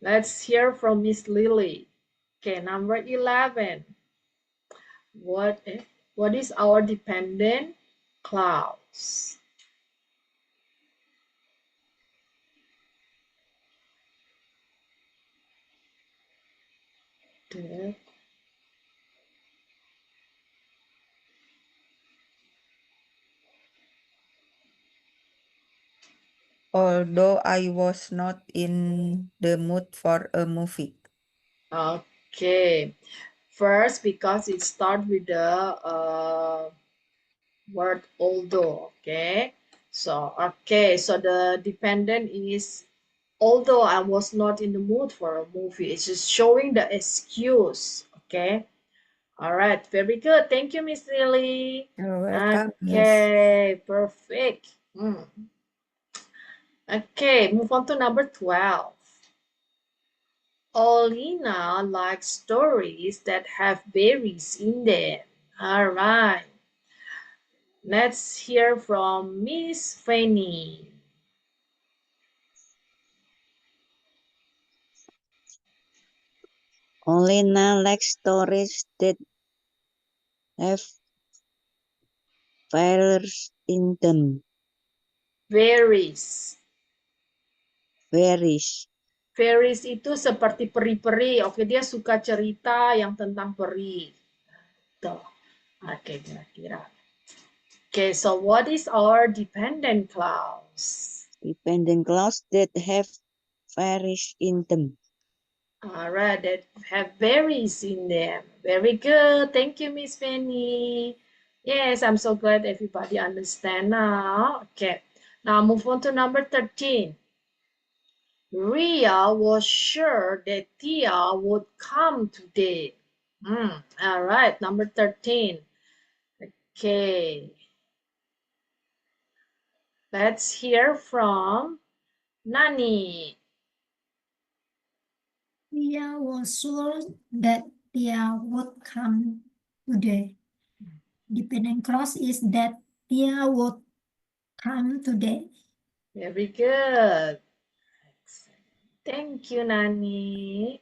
Let's hear from Miss Lily. Okay, number 11. What is our dependent clause? The Although I was not in the mood for a movie. Okay, first because it starts with the word although. Okay, so the dependent is although I was not in the mood for a movie. It's just showing the excuse. Okay, all right, very good. Thank you, Miss Lily. You're welcome, Miss. Okay, perfect. Okay, move on to number 12. Olina likes stories that have berries in them. All right. Let's hear from Miss Fanny. Olena likes stories that have fires in them. Berries. Berries. Fairies itu seperti peri-peri. Oke, dia suka cerita yang tentang peri. Tuh. Oke, kira-kira. Okay, so what is our dependent clause? Dependent clause that have fairies in them. All right, that have berries in them. Very good. Thank you, Miss Fanny. Yes, I'm so glad everybody understand now. Okay, now move on to number 13. Ria was sure that Tia would come today. All right, number 13. Okay. Let's hear from Nani. Tia was sure that Tia would come today. Dependent clause is that Tia would come today. Very good. Thank you, Nani.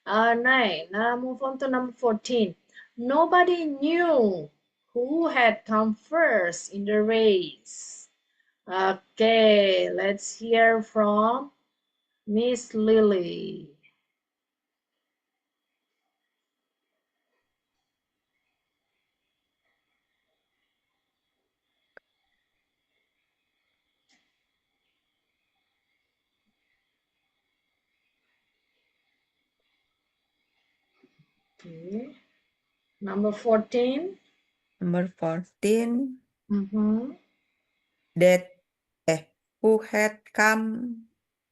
Alright, now move on to number 14. Nobody knew who had come first in the race. Okay, let's hear from Miss Lily. Okay. Number 14. Number 14. Mm-hmm. That who had come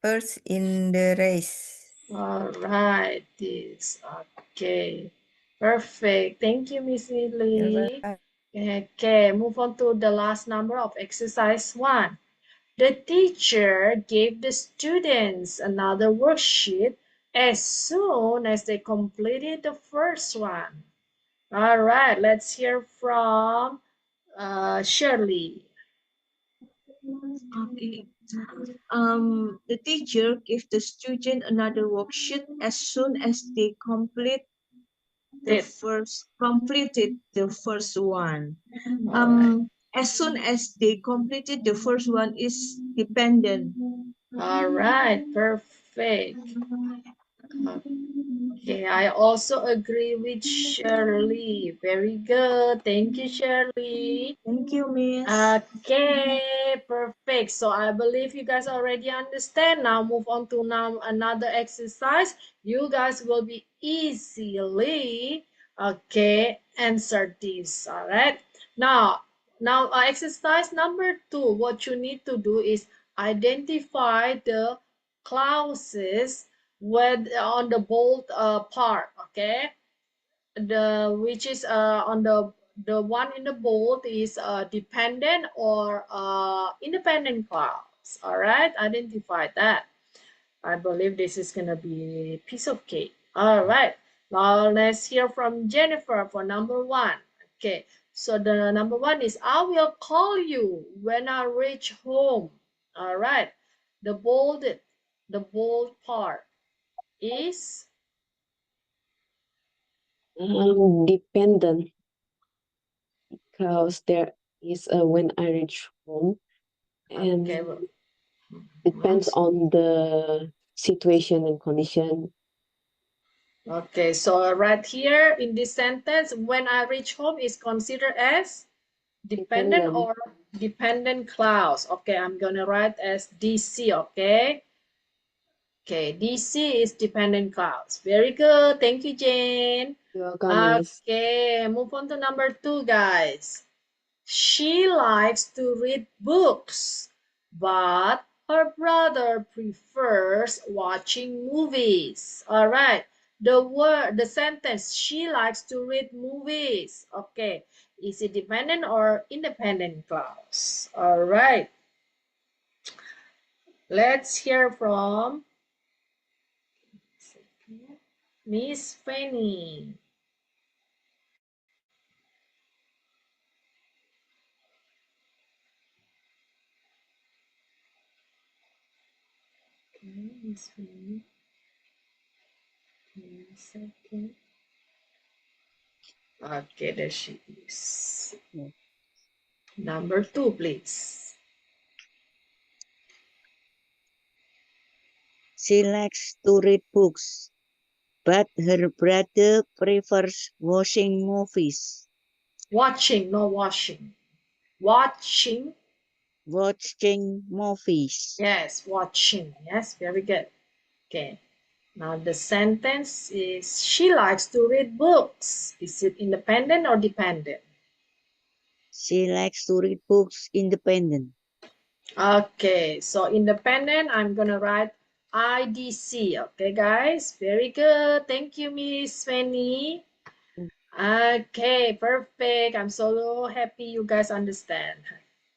first in the race. All right. This. Okay. Perfect. Thank you, Miss You're Lily. welcome. Okay, move on to the last number of exercise 1. The teacher gave the students another worksheet as soon as they completed the first one. All right, let's hear from Shirley. Okay. The teacher gave the student another worksheet as soon as they completed the first one. All right. As soon as they completed the first one is dependent. All right, perfect. Okay, I also agree with Shirley. Very good. Thank you, Shirley. Thank you, Miss. Okay, perfect. So I believe you guys already understand. Now move on to another exercise. You guys will be easily answer this. All right. Now exercise number 2. What you need to do is identify the clauses with on the bold part. Okay, which is on the one in the bold is dependent or independent clause. All right, identify that. I believe this is gonna be a piece of cake. All right, now let's hear from Jennifer for number 1. Okay, so the number 1 is I will call you when I reach home. All right, the bold part is Dependent, because there is a when I reach home, and okay. Well, depends on the situation and condition. okay, so right here in this sentence, when I reach home is considered as dependent Dependent. or dependent clause. Okay, I'm gonna write as DC, okay? Okay, DC is dependent clause. Very good. Thank you, Jane. You're welcome, Miss. Okay, move on to number 2, guys. She likes to read books, but her brother prefers watching movies. All right. The sentence, she likes to read movies. Okay. Is it dependent or independent clause? All right. Let's hear from Miss Fanny. Okay, Miss Fanny. One second. Okay, there she is. Number 2, please. She likes to read books, but her brother prefers watching movies. Watching, no washing. Watching. Watching movies. Yes, watching. Yes, very good. Okay. Now the sentence is she likes to read books. Is it independent or dependent? She likes to read books independent. Okay, so independent, I'm gonna write IDC. Okay, guys, very good. Thank you, Miss Fanny. Okay, perfect. I'm so happy you guys understand.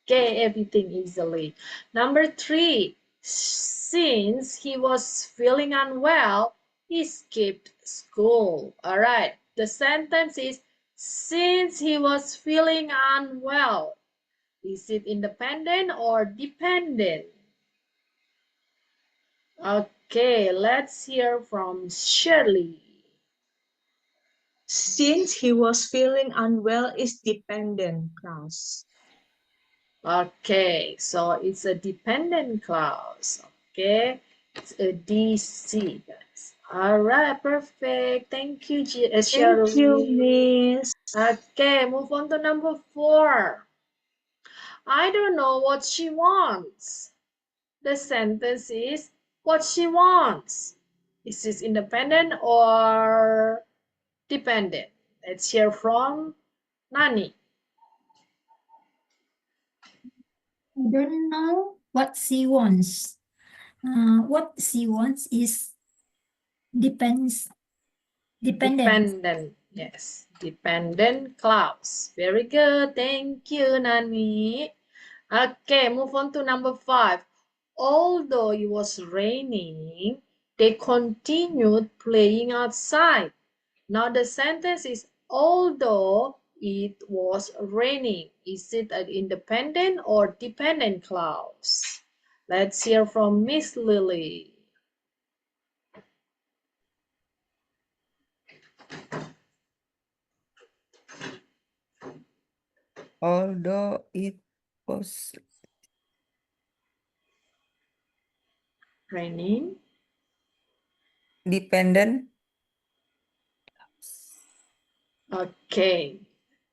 Okay, everything easily. Number 3, since he was feeling unwell, he skipped school. All right, the sentence is since he was feeling unwell. Is it independent or dependent? Okay, let's hear from Shirley. Since he was feeling unwell is dependent clause. Okay, so it's a dependent clause. Okay, it's a DC, guys. All right, perfect. Thank you, Shirley. Thank you, Miss. Okay, move on to number 4. I don't know what she wants. The sentence is what she wants. Is this independent or dependent? Let's hear from Nani. I don't know what she wants. What she wants is dependent. Dependent. Yes, dependent clause. Very good. Thank you, Nani. Okay, move on to number 5. Although it was raining, they continued playing outside. Now the sentence is although it was raining. Is it an independent or dependent clause? Let's hear from Miss Lily. Although it was Raining. dependent. Okay,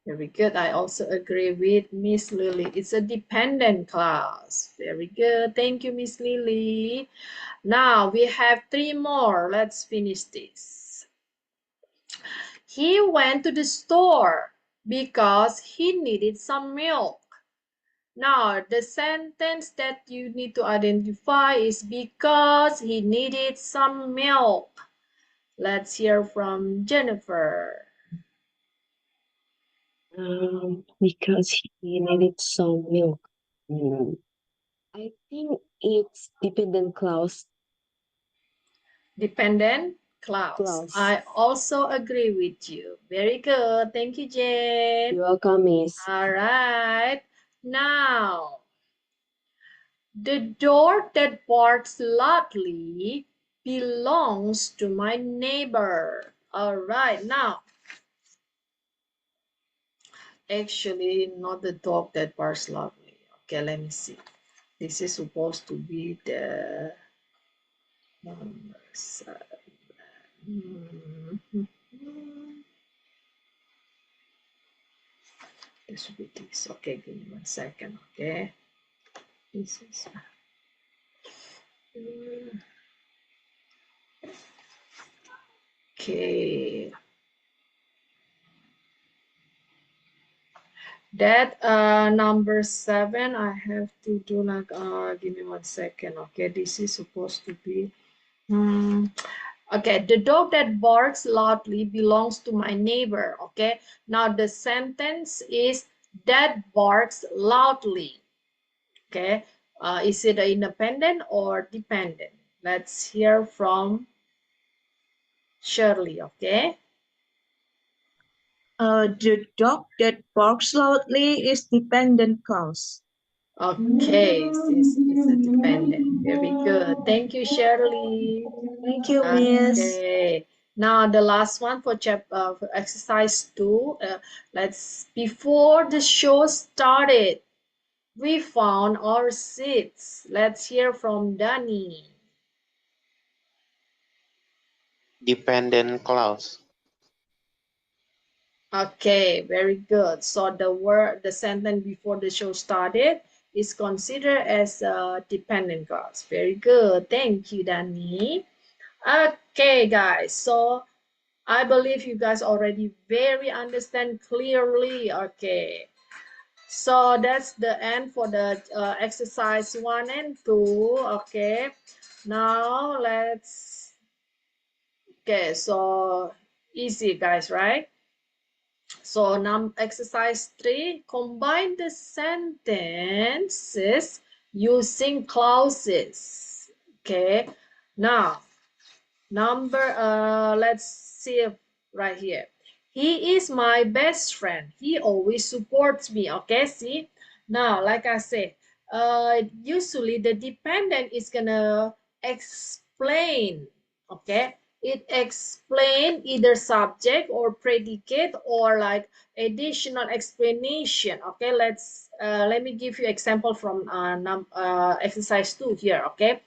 very good. I also agree with Miss Lily. It's a dependent clause. Very good. Thank you, Miss Lily. Now we have 3 more. Let's finish this. He went to the store because he needed some milk. Now, the sentence that you need to identify is because he needed some milk. Let's hear from Jennifer. Because he needed some milk. I think it's dependent clause. Dependent clause. I also agree with you. Very good. Thank you, Jen. You're welcome, Miss. All right. Now, the dog that barks loudly belongs to my neighbor. All right. Now, actually, not the dog that barks loudly. Okay, let me see. This is supposed to be the number 7. This should be this. Okay, give me 1 second. Okay, this is okay. That number 7, I have to do like give me 1 second. Okay, this is supposed to be okay, the dog that barks loudly belongs to my neighbor. Okay, now the sentence is that barks loudly. Okay, is it independent or dependent? Let's hear from Shirley. Okay. The dog that barks loudly is dependent clause. Okay, this is a dependent. Very good. Thank you, Shirley. Thank you, Miss. Okay. Now the last one for for exercise 2. Before the show started, we found our seats. Let's hear from Danny. Dependent clause. Okay, very good. So the sentence before the show started is considered as a dependent clause. Very good. Thank you, Danny. Okay, guys. So I believe you guys already very understand clearly. Okay. So that's the end for the exercise 1 and 2. Okay. Now let's. Okay. So easy, guys, right? So exercise 3, combine the sentences using clauses. Okay. Now, let's see right here. He is my best friend. He always supports me. Okay, see? Now, like I said, usually the dependent is gonna explain. Okay, it explain either subject or predicate or like additional explanation. Okay, let me give you example from exercise 2 here. Okay,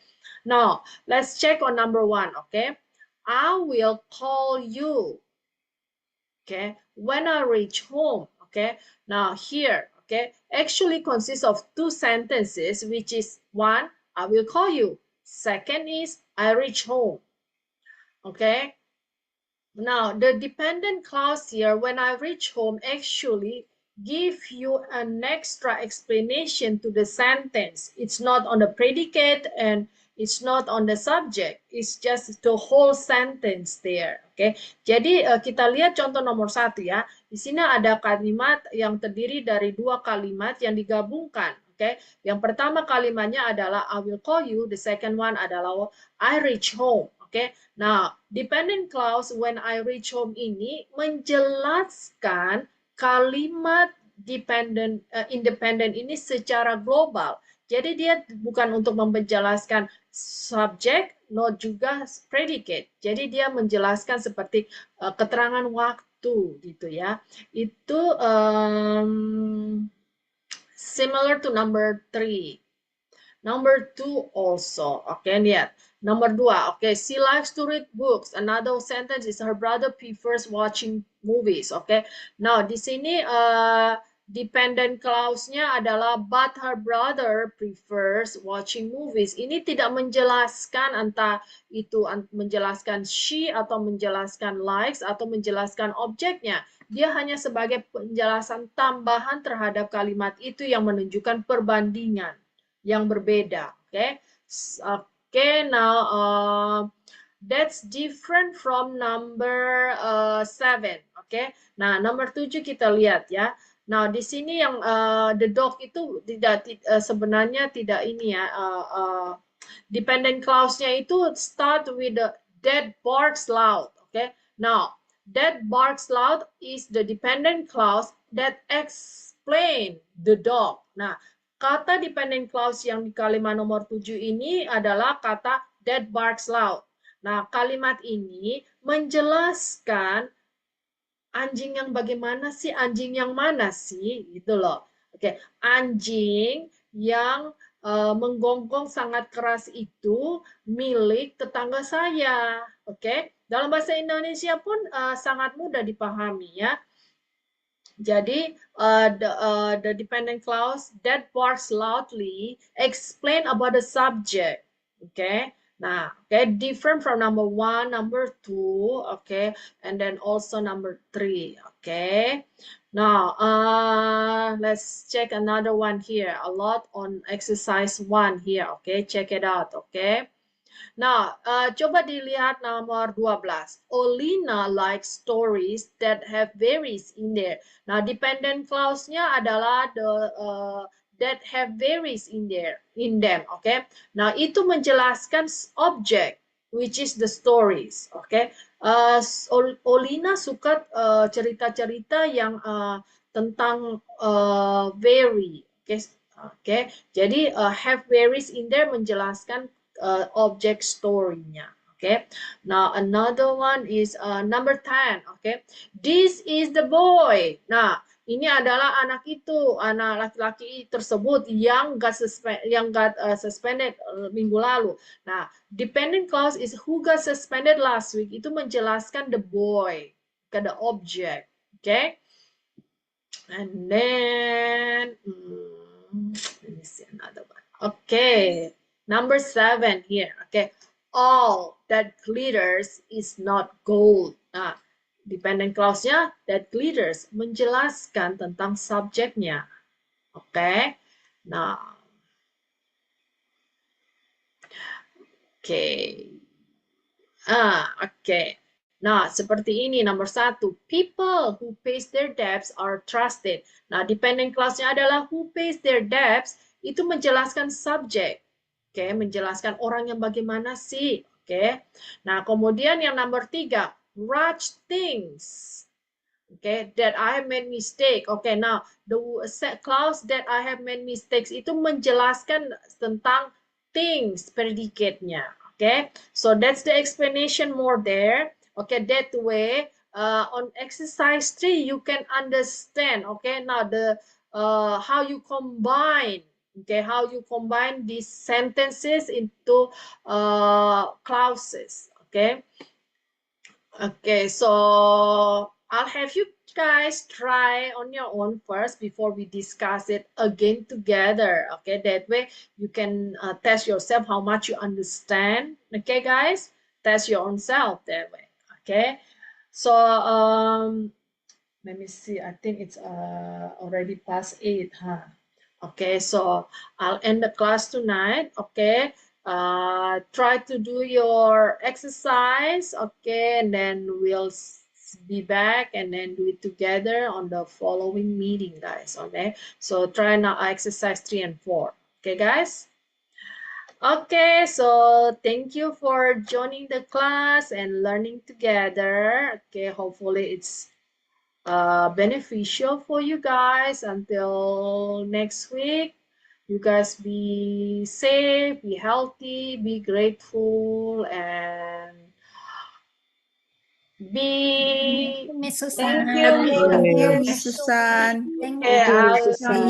now let's check on number 1. Okay, I will call you, okay, when I reach home. Okay, now here, okay, actually consists of 2 sentences, which is 1, I will call you. Second is I reach home. Okay, Now, the dependent clause here, when I reach home, actually give you an extra explanation to the sentence. It's not on the predicate and it's not on the subject. It's just the whole sentence there. Oke, jadi kita lihat contoh nomor 1 ya. Di sini ada kalimat yang terdiri dari 2 kalimat yang digabungkan. Oke, yang pertama kalimatnya adalah I will call you. The second one adalah I reach home. Oke, nah dependent clause when I reach home ini menjelaskan kalimat independent ini secara global. Jadi dia bukan untuk menjelaskan subjek, not juga predicate. Jadi dia menjelaskan seperti keterangan waktu gitu ya. Itu similar to number 3. Number 2 also. Oke, lihat. Nomor 2, okay, she likes to read books. Another sentence is her brother prefers watching movies. Okay, now di sini dependent clause-nya adalah but her brother prefers watching movies. Ini tidak menjelaskan entah itu menjelaskan she atau menjelaskan likes atau menjelaskan objeknya. Dia hanya sebagai penjelasan tambahan terhadap kalimat itu yang menunjukkan perbandingan yang berbeda. Okay. Okay, now that's different from number 7. Okay, nah nomor 7 kita lihat ya. Nah di sini yang the dog itu tidak sebenarnya tidak ini ya. Dependent clause-nya itu start with the that barks loud. Okay, now that barks loud is the dependent clause that explain the dog. Nah kata dependent clause yang di kalimat nomor 7 ini adalah kata that barks loud. Nah, kalimat ini menjelaskan anjing yang bagaimana sih, anjing yang mana sih, gitu loh. Oke, anjing yang menggonggong sangat keras itu milik tetangga saya. Oke, dalam bahasa Indonesia pun sangat mudah dipahami ya. Jadi the dependent clause that barks loudly explain about the subject. Okay. Nah, okay, different from number 1, number 2, okay, and then also number 3. Okay. Now, let's check another one here. A lot on exercise 1 here. Okay, check it out. Okay. Nah, coba dilihat nomor 12. Olina likes stories that have varies in there. Nah, dependent clause-nya adalah the that have varies in them, okay? Nah, itu menjelaskan object, which is the stories, okay? Olina suka cerita-cerita yang tentang vary, okay? Okay, jadi have varies in there menjelaskan object story-nya. Okay. Now another one is number 10. Okay. This is the boy. Nah, ini adalah anak itu, anak laki-laki tersebut yang got suspended minggu lalu. Nah, dependent clause is who got suspended last week. Itu menjelaskan the boy, ke the object. Okay. And then let me see another one. Okay. Number 7 here, okay. All that glitters is not gold. Nah, dependent clause-nya that glitters menjelaskan tentang subjeknya. Oke. Okay. Nah. Oke. Okay. Okay. Nah, seperti ini nomor 1. People who pays their debts are trusted. Nah, dependent clause-nya adalah who pays their debts itu menjelaskan subjek. Oke, menjelaskan orang yang bagaimana sih. Oke. Nah, kemudian yang nomor 3, rush things. Oke, that I have made mistake. Oke, now the clause that I have made mistakes itu menjelaskan tentang things predicate-nya. Okay, so that's the explanation more there. Okay, that way on exercise 3 you can understand. Okay, now the how you combine. Okay, how you combine these sentences into clauses. Okay. Okay, so I'll have you guys try on your own first before we discuss it again together. Okay, that way you can test yourself how much you understand. Okay, guys, test your own self that way. Okay, So let me see. I think it's already past 8, huh? Okay, so I'll end the class tonight. Okay, try to do your exercise. Okay, and then we'll be back and then do it together on the following meeting, guys. Okay, so try now exercise 3 and 4. Okay, guys. Okay, so thank you for joining the class and learning together. Okay, hopefully it's beneficial for you guys. Until next week, you guys be safe, be healthy, be grateful, and be Miss Thank Susan. you, Thank you, Miss. Miss Susan. Thank okay. Thank you, Miss you. Susan.